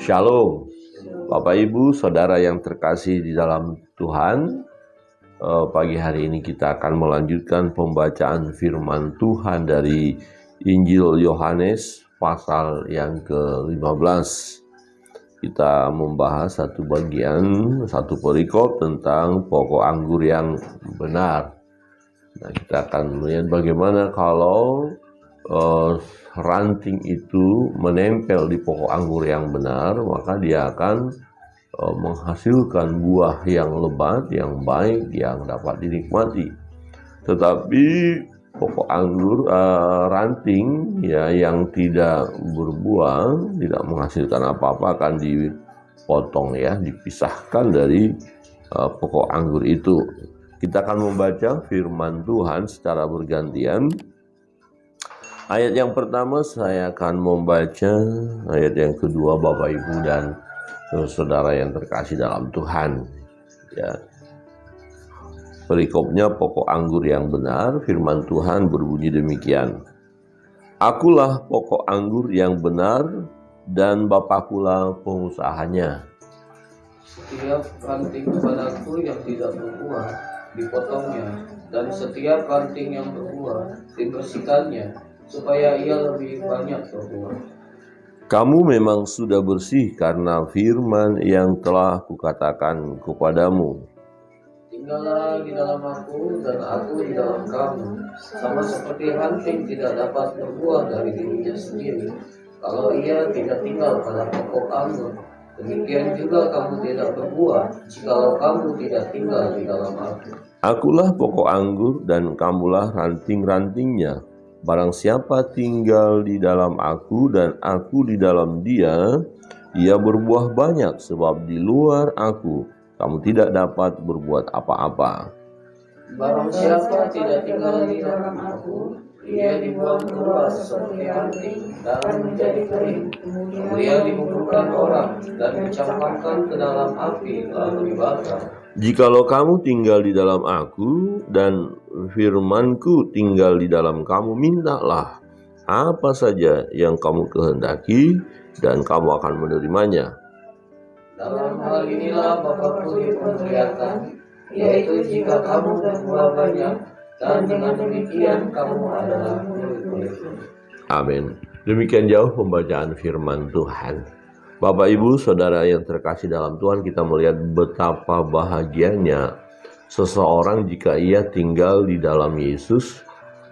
Shalom, Bapak Ibu, Saudara yang terkasih di dalam Tuhan. Pagi hari ini kita akan melanjutkan pembacaan firman Tuhan dari Injil Yohanes pasal yang ke-15. Kita membahas satu bagian, satu perikop tentang pokok anggur yang benar. Nah, kita akan melihat bagaimana kalau ranting itu menempel di pokok anggur yang benar, maka dia akan menghasilkan buah yang lebat, yang baik, yang dapat dinikmati. Tetapi pokok anggur ranting ya yang tidak berbuah, tidak menghasilkan apa-apa akan dipotong ya, dipisahkan dari pokok anggur itu. Kita akan membaca firman Tuhan secara bergantian. Ayat yang pertama saya akan membaca, ayat yang kedua Bapak Ibu dan saudara yang terkasih dalam Tuhan. Ya. Perikopnya pokok anggur yang benar, firman Tuhan berbunyi demikian. Akulah pokok anggur yang benar dan Bapakkulah pengusahanya. Setiap ranting padaku yang tidak berbuah dipotongnya, dan setiap ranting yang berbuah dibersihkannya, supaya ia lebih banyak berbuah. Kamu memang sudah bersih karena firman yang telah kukatakan kepadamu. Tinggallah di dalam aku dan aku di dalam kamu, sama seperti ranting tidak dapat berbuah dari dirinya sendiri kalau ia tidak tinggal pada pokok anggur. Demikian juga kamu tidak berbuah jikalau kamu tidak tinggal di dalam aku. Akulah pokok anggur dan kamulah ranting-rantingnya. Barang siapa tinggal di dalam aku dan aku di dalam dia, ia berbuah banyak, sebab di luar aku kamu tidak dapat berbuat apa-apa. Barang siapa tidak tinggal di dalam aku, ia dibuang keluar seperti ranting dan menjadi kering. Ia dikumpulkan orang dan dicampakkan ke dalam api lalu dibakar. Jikalau kamu tinggal di dalam aku dan firmanku tinggal di dalam kamu, mintalah apa saja yang kamu kehendaki dan kamu akan menerimanya. Dalam hal inilah Bapakku diperlihatkan, yaitu jika kamu berbuah banyak, dan dengan demikian kamu adalah murid-muridku. Amin. Demikian jauh pembacaan firman Tuhan. Bapak Ibu Saudara yang terkasih dalam Tuhan, kita melihat betapa bahagianya seseorang jika ia tinggal di dalam Yesus,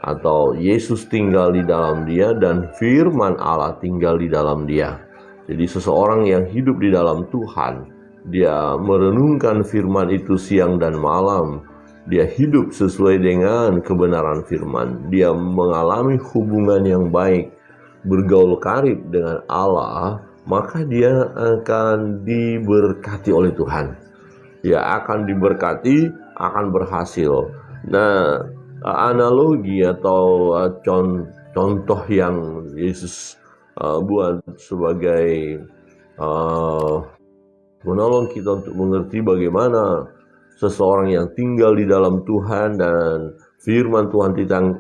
atau Yesus tinggal di dalam dia dan firman Allah tinggal di dalam dia. Jadi seseorang yang hidup di dalam Tuhan, dia merenungkan firman itu siang dan malam. Dia hidup sesuai dengan kebenaran firman. Dia mengalami hubungan yang baik, bergaul karib dengan Allah, maka dia akan diberkati oleh Tuhan. Dia akan diberkati, akan berhasil. Nah, analogi atau contoh yang Yesus buat sebagai menolong kita untuk mengerti bagaimana seseorang yang tinggal di dalam Tuhan dan firman Tuhan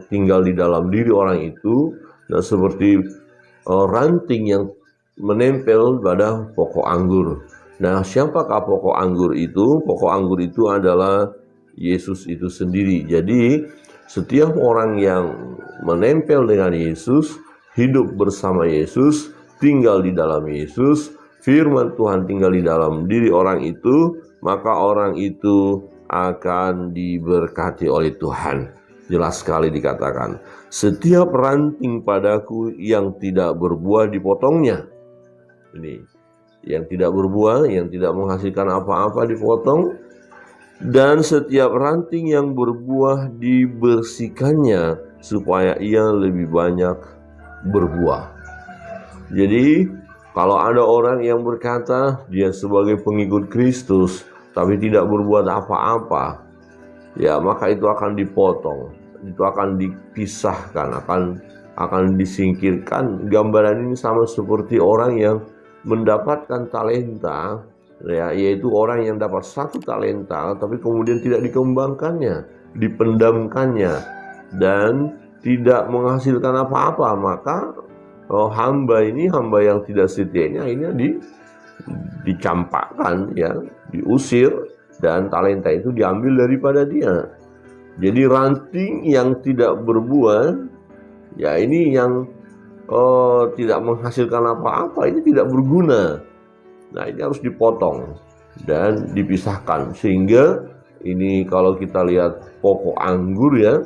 tinggal di dalam diri orang itu, nah seperti ranting yang menempel pada pokok anggur. Nah, siapakah pokok anggur itu? Pokok anggur itu adalah Yesus itu sendiri. Jadi, setiap orang yang menempel dengan Yesus, hidup bersama Yesus, tinggal di dalam Yesus, firman Tuhan tinggal di dalam diri orang itu, maka orang itu akan diberkati oleh Tuhan. Jelas sekali dikatakan, setiap ranting padaku yang tidak berbuah dipotongnya. Ini yang tidak berbuah, yang tidak menghasilkan apa-apa dipotong, dan setiap ranting yang berbuah dibersihkannya supaya ia lebih banyak berbuah. Jadi kalau ada orang yang berkata dia sebagai pengikut Kristus tapi tidak berbuat apa-apa, ya maka itu akan dipotong, itu akan dipisahkan, akan disingkirkan. Gambaran ini sama seperti orang yang mendapatkan talenta, ya, yaitu orang yang dapat satu talenta tapi kemudian tidak dikembangkannya, dipendamkannya dan tidak menghasilkan apa-apa, maka hamba yang tidak setia ini akhirnya dicampakkan, ya, diusir, dan talenta itu diambil daripada dia. Jadi ranting yang tidak berbuah, ya ini yang tidak menghasilkan apa-apa, ini tidak berguna. Nah, ini harus dipotong dan dipisahkan, sehingga ini kalau kita lihat pokok anggur, ya,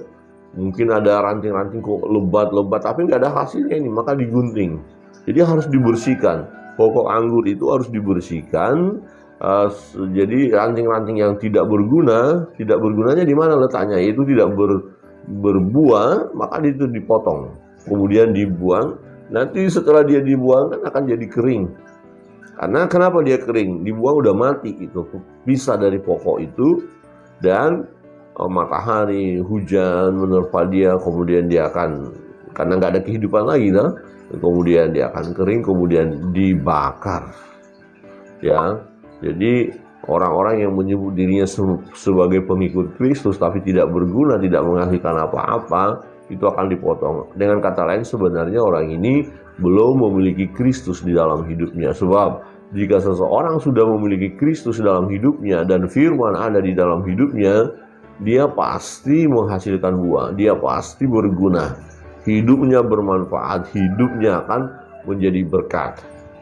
mungkin ada ranting-ranting kok lebat-lebat tapi nggak ada hasilnya, ini maka digunting. Jadi harus dibersihkan, pokok anggur itu harus dibersihkan. Jadi ranting-ranting yang tidak bergunanya di mana letaknya, itu tidak berbuah, maka itu dipotong, kemudian dibuang. Nanti setelah dia dibuang kan akan jadi kering. Karena kenapa dia kering? Dibuang udah mati, itu bisa dari pokok itu, dan matahari, hujan menerpa dia, kemudian dia akan, karena nggak ada kehidupan lagi, nah, kemudian dia akan kering, kemudian dibakar. Ya, jadi orang-orang yang menyebut dirinya sebagai pengikut Kristus tapi tidak berguna, tidak menghasilkan apa-apa, itu akan dipotong. Dengan kata lain, sebenarnya orang ini belum memiliki Kristus di dalam hidupnya. Sebab jika seseorang sudah memiliki Kristus dalam hidupnya dan firman ada di dalam hidupnya, dia pasti menghasilkan buah, dia pasti berguna, hidupnya bermanfaat, hidupnya akan menjadi berkat.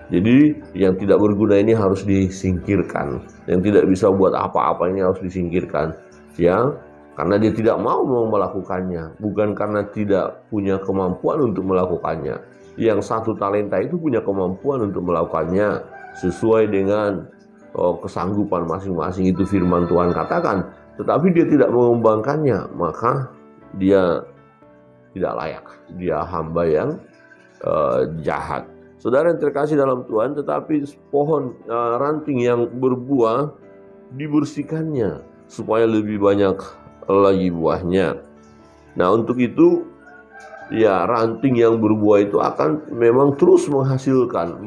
Jadi yang tidak berguna ini harus disingkirkan, yang tidak bisa buat apa-apa ini harus disingkirkan, ya, karena dia tidak mau melakukannya, bukan karena tidak punya kemampuan untuk melakukannya. Yang satu talenta itu punya kemampuan untuk melakukannya sesuai dengan kesanggupan masing-masing, itu firman Tuhan katakan. Tetapi dia tidak mengembangkannya, maka dia tidak layak, dia hamba yang jahat. Saudara yang terkasih dalam Tuhan, tetapi pohon ranting yang berbuah dibersihkannya supaya lebih banyak lagi buahnya. Nah, untuk itu, ya, ranting yang berbuah itu akan memang terus menghasilkan,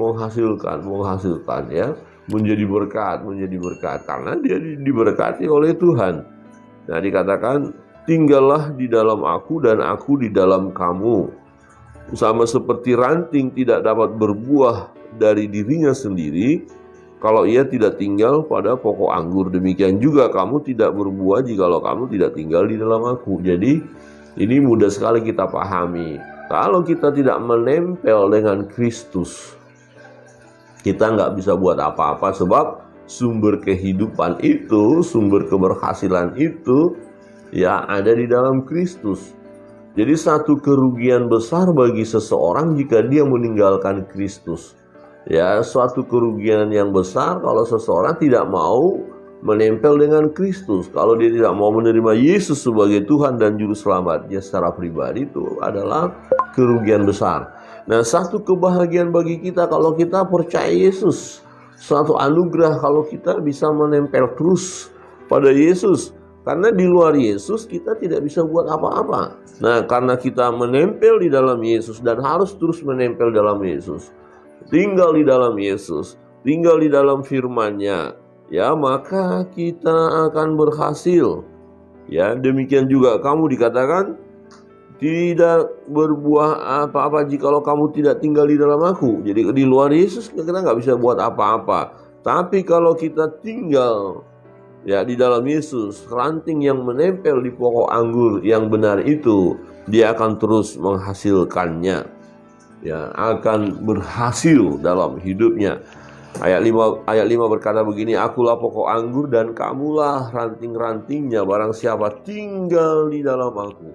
ya, menjadi berkat karena dia diberkati oleh Tuhan. Nah, dikatakan, tinggallah di dalam aku dan aku di dalam kamu. Sama seperti ranting tidak dapat berbuah dari dirinya sendiri kalau ia tidak tinggal pada pokok anggur, demikian juga kamu tidak berbuah jikalau kamu tidak tinggal di dalam aku. Jadi ini mudah sekali kita pahami. Kalau kita tidak menempel dengan Kristus, kita nggak bisa buat apa-apa, sebab sumber kehidupan itu, sumber keberhasilan itu, ya, ada di dalam Kristus. Jadi satu kerugian besar bagi seseorang jika dia meninggalkan Kristus. Ya, suatu kerugian yang besar kalau seseorang tidak mau menempel dengan Kristus. Kalau dia tidak mau menerima Yesus sebagai Tuhan dan Juru Selamatnya secara pribadi, itu adalah kerugian besar. Nah, satu kebahagiaan bagi kita kalau kita percaya Yesus. Suatu anugerah kalau kita bisa menempel terus pada Yesus. Karena di luar Yesus kita tidak bisa buat apa-apa. Nah, karena kita menempel di dalam Yesus dan harus terus menempel dalam Yesus, tinggal di dalam Yesus, tinggal di dalam firman-Nya, ya, maka kita akan berhasil. Ya, demikian juga kamu dikatakan tidak berbuah apa-apa jikalau kamu tidak tinggal di dalam aku. Jadi di luar Yesus kita nggak bisa buat apa-apa. Tapi kalau kita tinggal, ya, di dalam Yesus, ranting yang menempel di pokok anggur yang benar itu, dia akan terus menghasilkannya, ya, akan berhasil dalam hidupnya. Ayat 5 berkata begini, akulah pokok anggur dan kamulah ranting-rantingnya. Barang siapa tinggal di dalam aku,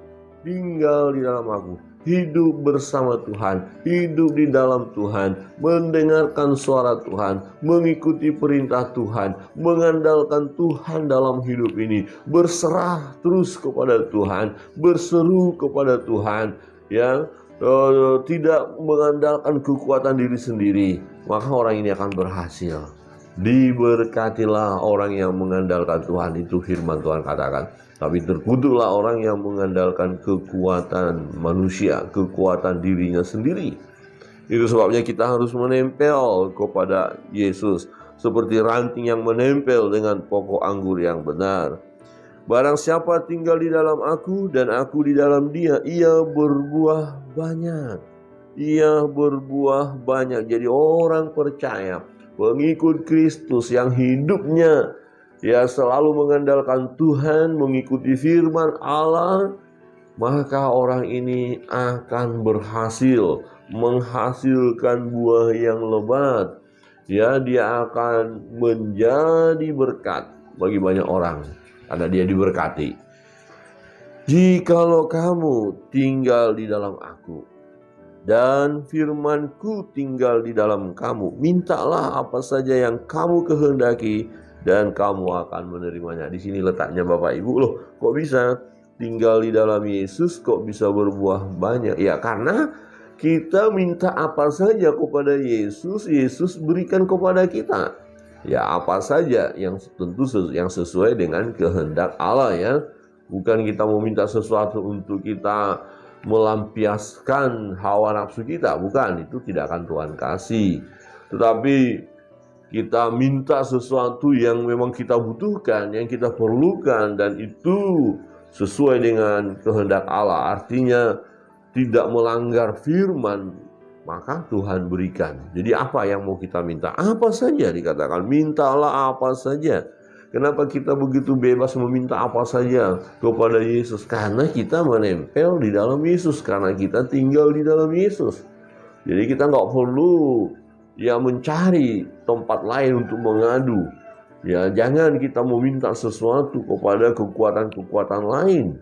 hidup bersama Tuhan, hidup di dalam Tuhan, mendengarkan suara Tuhan, mengikuti perintah Tuhan, mengandalkan Tuhan dalam hidup ini, berserah terus kepada Tuhan, berseru kepada Tuhan, ya, tidak mengandalkan kekuatan diri sendiri, maka orang ini akan berhasil. Diberkatilah orang yang mengandalkan Tuhan, itu firman Tuhan katakan. Tapi terkutuklah orang yang mengandalkan kekuatan manusia, kekuatan dirinya sendiri. Itu sebabnya kita harus menempel kepada Yesus, seperti ranting yang menempel dengan pokok anggur yang benar. Barang siapa tinggal di dalam aku dan aku di dalam dia, ia berbuah banyak. Ia berbuah banyak. Jadi orang percaya pengikut Kristus yang hidupnya ya selalu mengandalkan Tuhan, mengikuti firman Allah, maka orang ini akan berhasil menghasilkan buah yang lebat. Ya, dia akan menjadi berkat bagi banyak orang karena dia diberkati. Jikalau kamu tinggal di dalam aku dan firman-Ku tinggal di dalam kamu, mintalah apa saja yang kamu kehendaki dan kamu akan menerimanya. Di sini letaknya Bapak Ibu. Loh, kok bisa tinggal di dalam Yesus, kok bisa berbuah banyak? Ya, karena kita minta apa saja kepada Yesus, Yesus berikan kepada kita. Ya, apa saja yang tentu yang sesuai dengan kehendak Allah ya. Bukan kita mau minta sesuatu untuk kita melampiaskan hawa nafsu kita, bukan, itu tidak akan Tuhan kasih. Tetapi kita minta sesuatu yang memang kita butuhkan, yang kita perlukan, dan itu sesuai dengan kehendak Allah, artinya tidak melanggar firman, maka Tuhan berikan. Jadi apa yang mau kita minta? Apa saja dikatakan, mintalah apa saja. Kenapa kita begitu bebas meminta apa saja kepada Yesus? Karena kita menempel di dalam Yesus, karena kita tinggal di dalam Yesus. Jadi kita nggak perlu ya mencari tempat lain untuk mengadu. Ya, jangan kita meminta sesuatu kepada kekuatan-kekuatan lain.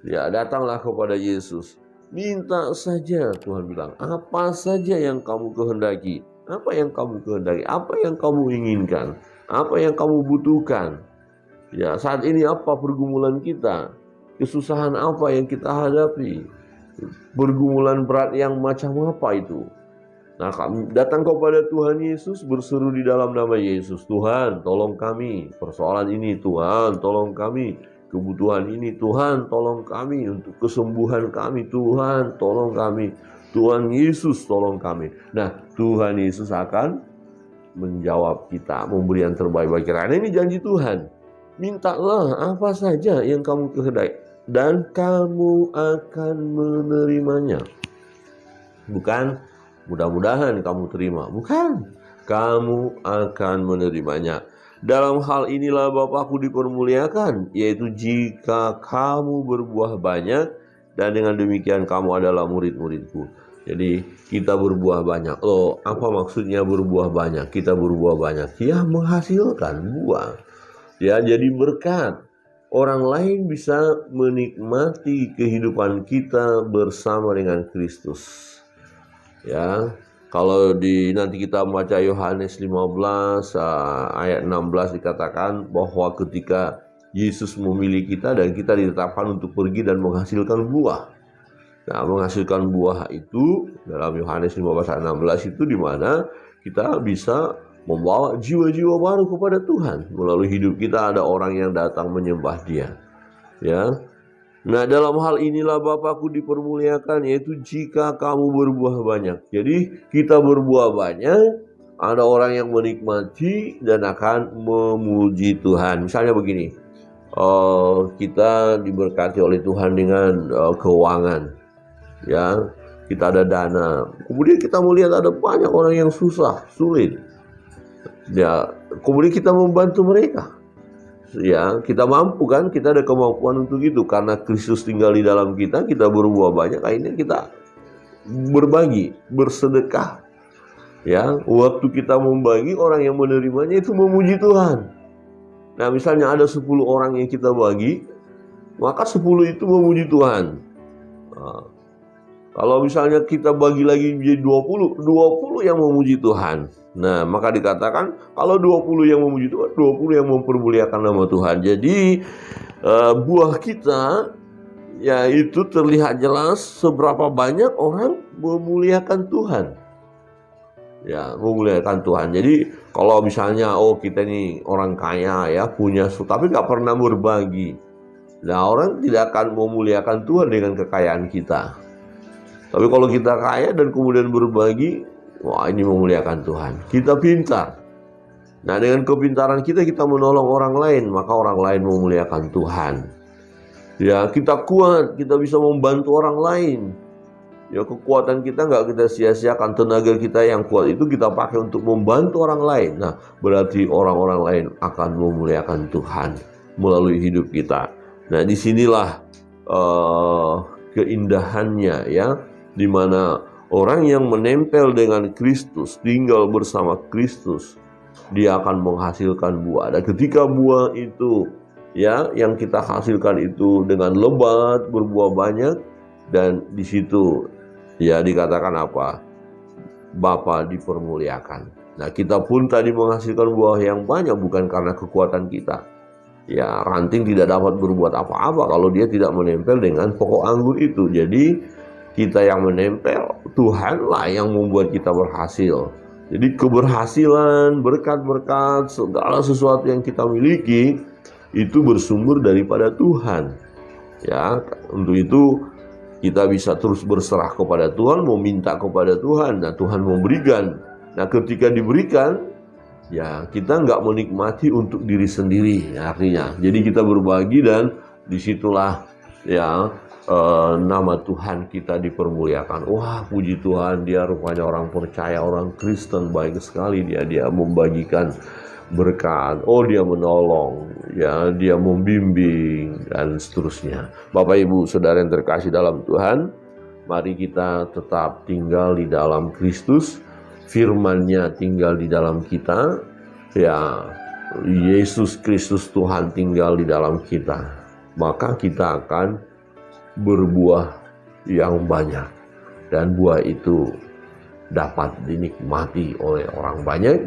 Ya, datanglah kepada Yesus. Minta saja, Tuhan bilang, apa saja yang kamu kehendaki. Apa yang kamu kehendaki, apa yang kamu inginkan, apa yang kamu butuhkan. Ya, saat ini apa pergumulan kita? Kesusahan apa yang kita hadapi? Pergumulan berat yang macam apa itu? Nah, kami datang kepada Tuhan Yesus, berseru di dalam nama Yesus. Tuhan, tolong kami. Persoalan ini, Tuhan, tolong kami. Kebutuhan ini, Tuhan, tolong kami. Untuk kesembuhan kami, Tuhan, tolong kami. Tuhan Yesus, tolong kami. Nah, Tuhan Yesus akan menjawab kita, memberi yang terbaik bagi kita. Karena ini janji Tuhan. Mintalah apa saja yang kamu kehendaki dan kamu akan menerimanya. Bukan mudah-mudahan kamu terima, bukan, kamu akan menerimanya. Dalam hal inilah Bapakku dipermuliakan, yaitu jika kamu berbuah banyak, dan dengan demikian kamu adalah murid-muridku. Jadi kita berbuah banyak. Loh, apa maksudnya berbuah banyak? Kita berbuah banyak, ya menghasilkan buah. Ya, jadi berkat. Orang lain bisa menikmati kehidupan kita bersama dengan Kristus. Ya, kalau nanti kita membaca Yohanes 15 ayat 16 dikatakan bahwa ketika Yesus memilih kita dan kita ditetapkan untuk pergi dan menghasilkan buah. Nah, menghasilkan buah itu dalam Yohanes 15 ayat 16 itu di mana kita bisa membawa jiwa-jiwa baru kepada Tuhan. Melalui hidup kita ada orang yang datang menyembah Dia. Ya. Nah, dalam hal inilah Bapakku dipermuliakan, yaitu jika kamu berbuah banyak. Jadi kita berbuah banyak, ada orang yang menikmati dan akan memuji Tuhan. Misalnya begini, kita diberkati oleh Tuhan dengan keuangan. Ya, kita ada dana. Kemudian kita melihat ada banyak orang yang susah, sulit. Ya, kemudian kita membantu mereka. Ya, kita mampu kan, kita ada kemampuan untuk itu. Karena Kristus tinggal di dalam kita, kita berbuah banyak. Akhirnya kita berbagi, bersedekah. Ya, waktu kita membagi, orang yang menerimanya itu memuji Tuhan. Nah, misalnya ada 10 orang yang kita bagi, maka 10 itu memuji Tuhan. Nah, kalau misalnya kita bagi lagi menjadi 20 yang memuji Tuhan. Nah, maka dikatakan kalau 20 yang memuji Tuhan, 20 yang mempermuliakan nama Tuhan. Jadi buah kita ya itu terlihat jelas seberapa banyak orang memuliakan Tuhan. Ya, memuliakan Tuhan. Jadi kalau misalnya kita ini orang kaya ya, punya tapi gak pernah berbagi. Nah, orang tidak akan memuliakan Tuhan dengan kekayaan kita. Tapi kalau kita kaya dan kemudian berbagi, wah, ini memuliakan Tuhan. Kita pintar. Nah, dengan kepintaran kita menolong orang lain, maka orang lain memuliakan Tuhan. Ya, kita kuat, kita bisa membantu orang lain. Ya, kekuatan kita nggak kita sia-siakan, tenaga kita yang kuat itu kita pakai untuk membantu orang lain. Nah, berarti orang-orang lain akan memuliakan Tuhan melalui hidup kita. Nah, disinilah keindahannya ya, di mana orang yang menempel dengan Kristus, tinggal bersama Kristus, dia akan menghasilkan buah. Dan ketika buah itu ya yang kita hasilkan itu dengan lebat, berbuah banyak, dan di situ ya dikatakan apa? Bapa dipermuliakan. Nah, kita pun tadi menghasilkan buah yang banyak bukan karena kekuatan kita. Ya, ranting tidak dapat berbuat apa-apa kalau dia tidak menempel dengan pokok anggur itu. Jadi kita yang menempel, Tuhanlah yang membuat kita berhasil. Jadi keberhasilan, berkat-berkat, segala sesuatu yang kita miliki itu bersumber daripada Tuhan. Ya, untuk itu kita bisa terus berserah kepada Tuhan, meminta kepada Tuhan. Nah, Tuhan memberikan. Nah, ketika diberikan, ya kita nggak menikmati untuk diri sendiri, artinya. Jadi kita berbagi dan disitulah ya nama Tuhan kita dipermuliakan. Wah, puji Tuhan, dia rupanya orang percaya, orang Kristen, baik sekali dia membagikan berkat. Oh, dia menolong, ya dia membimbing dan seterusnya. Bapak Ibu Saudara yang terkasih dalam Tuhan, mari kita tetap tinggal di dalam Kristus. Firman-Nya tinggal di dalam kita, ya Yesus Kristus Tuhan tinggal di dalam kita, maka kita akan berbuah yang banyak, dan buah itu dapat dinikmati oleh orang banyak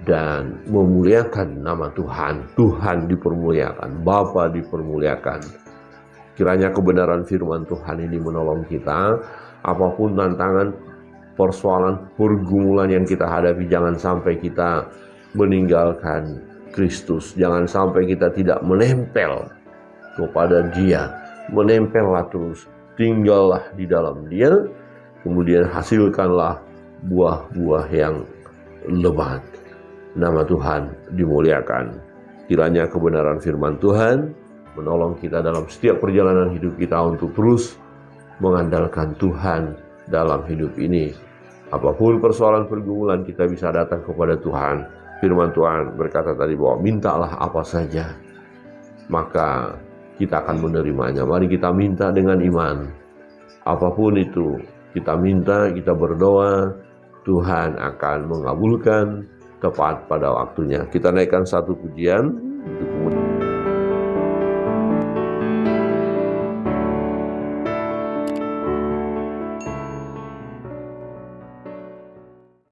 dan memuliakan nama Tuhan. Tuhan dipermuliakan, Bapa dipermuliakan. Kiranya kebenaran firman Tuhan ini menolong kita, apapun tantangan, persoalan, pergumulan yang kita hadapi, jangan sampai kita meninggalkan Kristus. Jangan sampai kita tidak menempel kepada Dia. Menempellah terus, tinggallah di dalam Dia, kemudian hasilkanlah buah-buah yang lebat. Nama Tuhan dimuliakan. Kiranya kebenaran firman Tuhan menolong kita dalam setiap perjalanan hidup kita untuk terus mengandalkan Tuhan dalam hidup ini. Apapun persoalan pergumulan, kita bisa datang kepada Tuhan. Firman Tuhan berkata tadi bahwa mintalah apa saja, maka kita akan menerimanya. Mari kita minta dengan iman. Apapun itu, kita minta, kita berdoa, Tuhan akan mengabulkan tepat pada waktunya. Kita naikkan satu pujian.